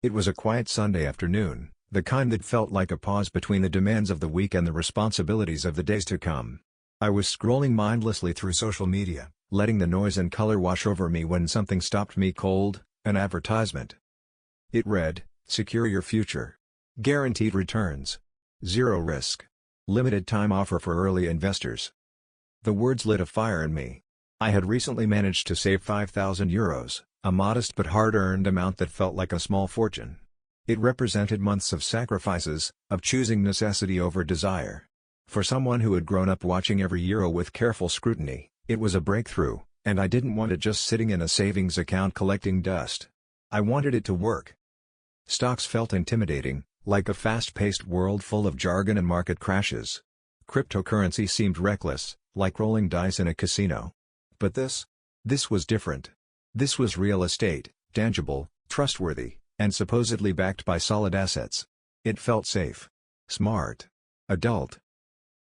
It was a quiet Sunday afternoon, the kind that felt like a pause between the demands of the week and the responsibilities of the days to come. I was scrolling mindlessly through social media, letting the noise and color wash over me when something stopped me cold, an advertisement. It read, "Secure your future. Guaranteed returns. Zero risk. Limited time offer for early investors." The words lit a fire in me. I had recently managed to save €5,000, a modest but hard-earned amount that felt like a small fortune. It represented months of sacrifices, of choosing necessity over desire. For someone who had grown up watching every euro with careful scrutiny, it was a breakthrough, and I didn't want it just sitting in a savings account collecting dust. I wanted it to work. Stocks felt intimidating, like a fast-paced world full of jargon and market crashes. Cryptocurrency seemed reckless, like rolling dice in a casino. But this was different. This was real estate, tangible, trustworthy, and supposedly backed by solid assets. It felt safe. Smart. Adult.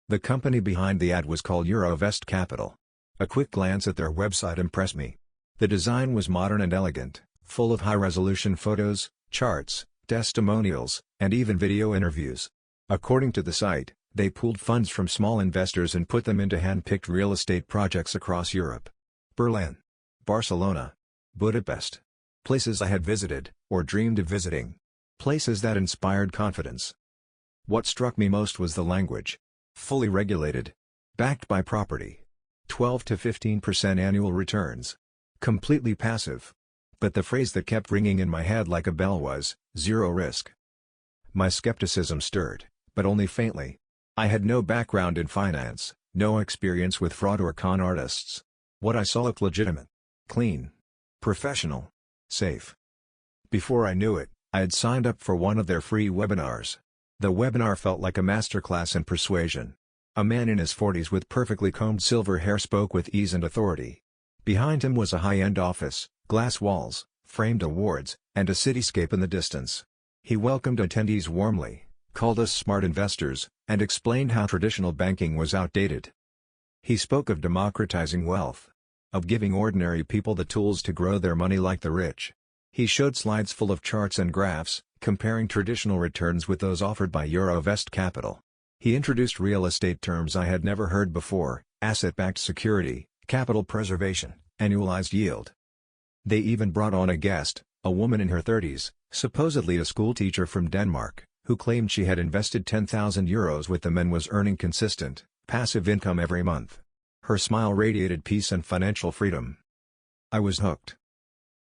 The company behind the ad was called Eurovest Capital. A quick glance at their website impressed me. The design was modern and elegant, full of high-resolution photos, charts, testimonials, and even video interviews. According to the site, they pooled funds from small investors and put them into hand-picked real estate projects across Europe. Berlin. Barcelona. Budapest. Places I had visited, or dreamed of visiting. Places that inspired confidence. What struck me most was the language. Fully regulated. Backed by property. 12 to 15% annual returns. Completely passive. But the phrase that kept ringing in my head like a bell was, zero risk. My skepticism stirred, but only faintly. I had no background in finance, no experience with fraud or con artists. What I saw looked legitimate. Clean. Professional. Safe. Before I knew it, I had signed up for one of their free webinars. The webinar felt like a masterclass in persuasion. A man in his 40s with perfectly combed silver hair spoke with ease and authority. Behind him was a high-end office, glass walls, framed awards, and a cityscape in the distance. He welcomed attendees warmly, called us smart investors, and explained how traditional banking was outdated. He spoke of democratizing wealth. Of giving ordinary people the tools to grow their money like the rich. He showed slides full of charts and graphs, comparing traditional returns with those offered by Eurovest Capital. He introduced real estate terms I had never heard before: asset-backed security, capital preservation, annualized yield. They even brought on a guest, a woman in her 30s, supposedly a schoolteacher from Denmark, who claimed she had invested €10,000 with them and was earning consistent, passive income every month. Her smile radiated peace and financial freedom. I was hooked.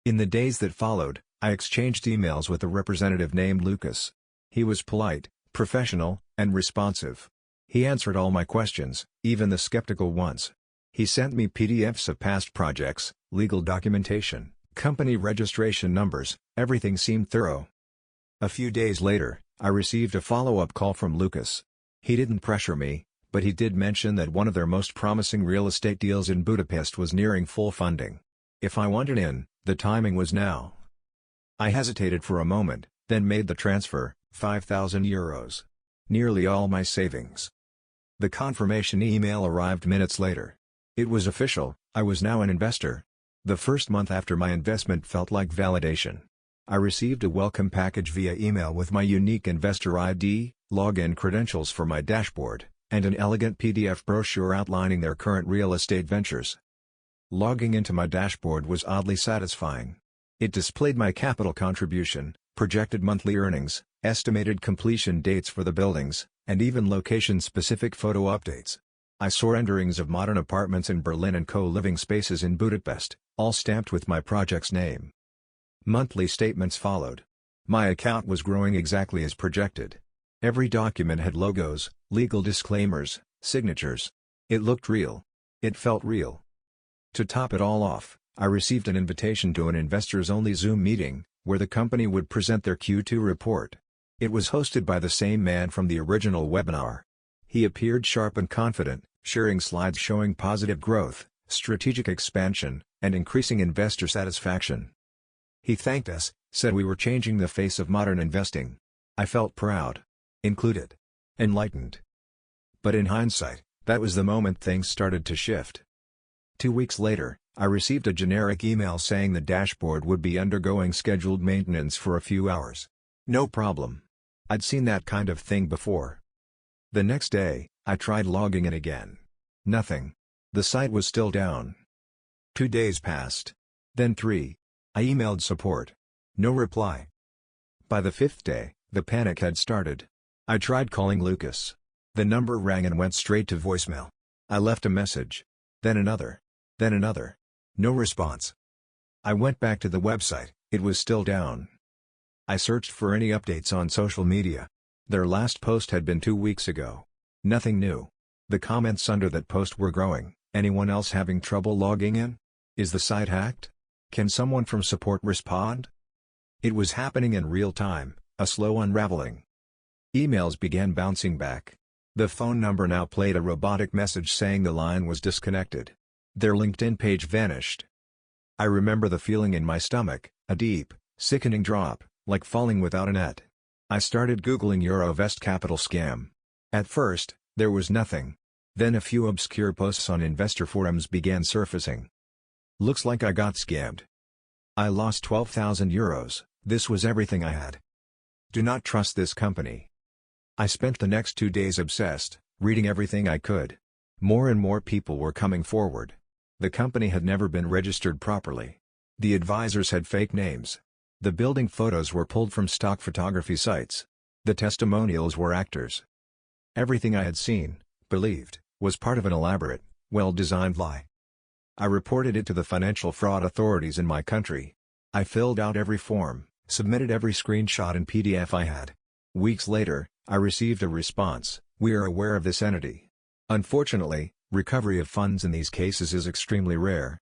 In the days that followed, I exchanged emails with a representative named Lucas. He was polite, professional, and responsive. He answered all my questions, even the skeptical ones. He sent me PDFs of past projects, legal documentation, company registration numbers, everything seemed thorough. A few days later, I received a follow-up call from Lucas. He didn't pressure me, but he did mention that one of their most promising real estate deals in Budapest was nearing full funding. If I wanted in, the timing was now. I hesitated for a moment, then made the transfer, €5,000. Nearly all my savings. The confirmation email arrived minutes later. It was official, I was now an investor. The first month after my investment felt like validation. I received a welcome package via email with my unique investor ID, login credentials for my dashboard, and an elegant PDF brochure outlining their current real estate ventures. Logging into my dashboard was oddly satisfying. It displayed my capital contribution, projected monthly earnings, estimated completion dates for the buildings, and even location-specific photo updates. I saw renderings of modern apartments in Berlin and co-living spaces in Budapest, all stamped with my project's name. Monthly statements followed. My account was growing exactly as projected. Every document had logos, legal disclaimers, signatures. It looked real. It felt real. To top it all off, I received an invitation to an investors-only Zoom meeting, where the company would present their Q2 report. It was hosted by the same man from the original webinar. He appeared sharp and confident, sharing slides showing positive growth, strategic expansion, and increasing investor satisfaction. He thanked us, said we were changing the face of modern investing. I felt proud. Included. Enlightened. But in hindsight, that was the moment things started to shift. 2 weeks later, I received a generic email saying the dashboard would be undergoing scheduled maintenance for a few hours. No problem. I'd seen that kind of thing before. The next day, I tried logging in again. Nothing. The site was still down. 2 days passed. Then 3. I emailed support. No reply. By the 5th day, the panic had started. I tried calling Lucas. The number rang and went straight to voicemail. I left a message. Then another. Then another. No response. I went back to the website, it was still down. I searched for any updates on social media. Their last post had been 2 weeks ago. Nothing new. The comments under that post were growing. Anyone else having trouble logging in? Is the site hacked? Can someone from support respond? It was happening in real time, a slow unraveling. Emails began bouncing back. The phone number now played a robotic message saying the line was disconnected. Their LinkedIn page vanished. I remember the feeling in my stomach, a deep, sickening drop, like falling without a net. I started Googling Eurovest capital scam. At first, there was nothing. Then a few obscure posts on investor forums began surfacing. Looks like I got scammed. I lost 12,000 euros, this was everything I had. Do not trust this company. I spent the next 2 days obsessed, reading everything I could. More and more people were coming forward. The company had never been registered properly. The advisors had fake names. The building photos were pulled from stock photography sites. The testimonials were actors. Everything I had seen, believed, was part of an elaborate, well-designed lie. I reported it to the financial fraud authorities in my country. I filled out every form, submitted every screenshot and PDF I had. Weeks later, I received a response, "We are aware of this entity." Unfortunately, recovery of funds in these cases is extremely rare.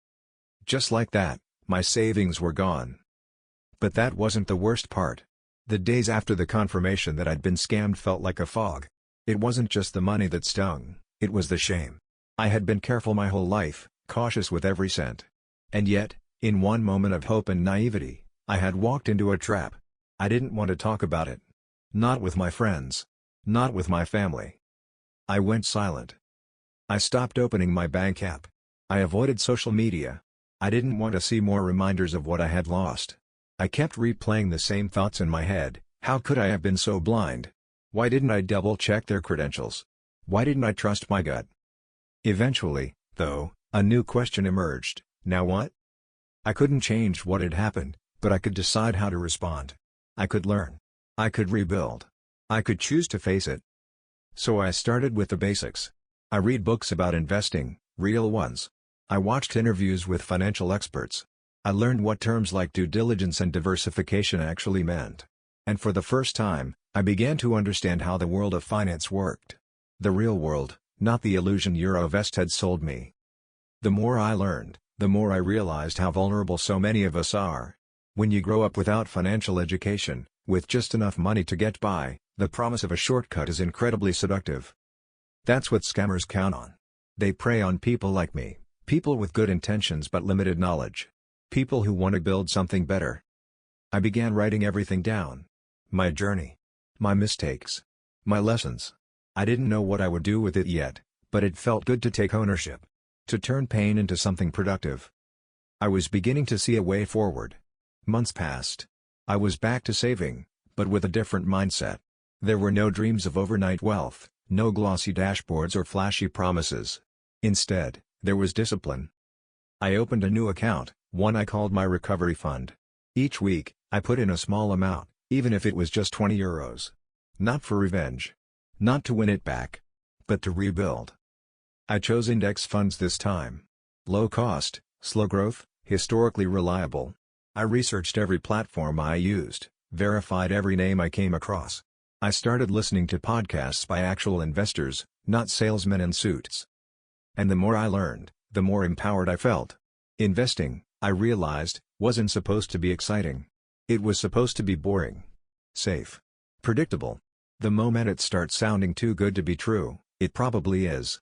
Just like that, my savings were gone. But that wasn't the worst part. The days after the confirmation that I'd been scammed felt like a fog. It wasn't just the money that stung, it was the shame. I had been careful my whole life, cautious with every cent. And yet, in one moment of hope and naivety, I had walked into a trap. I didn't want to talk about it. Not with my friends. Not with my family. I went silent. I stopped opening my bank app. I avoided social media. I didn't want to see more reminders of what I had lost. I kept replaying the same thoughts in my head. How could I have been so blind? Why didn't I double-check their credentials? Why didn't I trust my gut? Eventually, though, a new question emerged. Now what? I couldn't change what had happened, but I could decide how to respond. I could learn. I could rebuild. I could choose to face it. So I started with the basics. I read books about investing, real ones. I watched interviews with financial experts. I learned what terms like due diligence and diversification actually meant. And for the first time, I began to understand how the world of finance worked. The real world, not the illusion Eurovest had sold me. The more I learned, the more I realized how vulnerable so many of us are. When you grow up without financial education, with just enough money to get by, the promise of a shortcut is incredibly seductive. That's what scammers count on. They prey on people like me, people with good intentions but limited knowledge. People who want to build something better. I began writing everything down. My journey. My mistakes. My lessons. I didn't know what I would do with it yet, but it felt good to take ownership. To turn pain into something productive. I was beginning to see a way forward. Months passed. I was back to saving, but with a different mindset. There were no dreams of overnight wealth, no glossy dashboards or flashy promises. Instead, there was discipline. I opened a new account, one I called my recovery fund. Each week, I put in a small amount, even if it was just 20 euros. Not for revenge. Not to win it back. But to rebuild. I chose index funds this time. Low cost, slow growth, historically reliable. I researched every platform I used, verified every name I came across. I started listening to podcasts by actual investors, not salesmen in suits. And the more I learned, the more empowered I felt. Investing, I realized, wasn't supposed to be exciting. It was supposed to be boring. Safe. Predictable. The moment it starts sounding too good to be true, it probably is.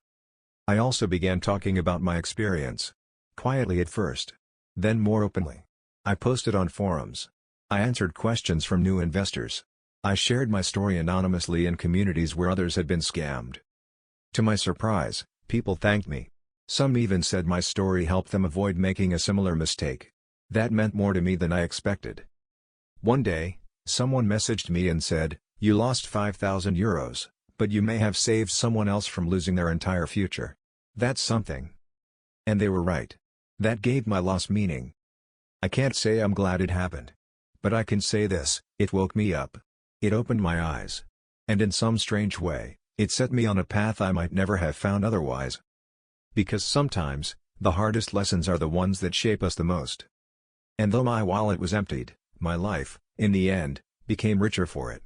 I also began talking about my experience. Quietly at first. Then more openly. I posted on forums. I answered questions from new investors. I shared my story anonymously in communities where others had been scammed. To my surprise, people thanked me. Some even said my story helped them avoid making a similar mistake. That meant more to me than I expected. One day, someone messaged me and said, "You lost €5,000, but you may have saved someone else from losing their entire future. That's something." And they were right. That gave my loss meaning. I can't say I'm glad it happened. But I can say this: it woke me up. It opened my eyes. And in some strange way, it set me on a path I might never have found otherwise. Because sometimes, the hardest lessons are the ones that shape us the most. And though my wallet was emptied, my life, in the end, became richer for it.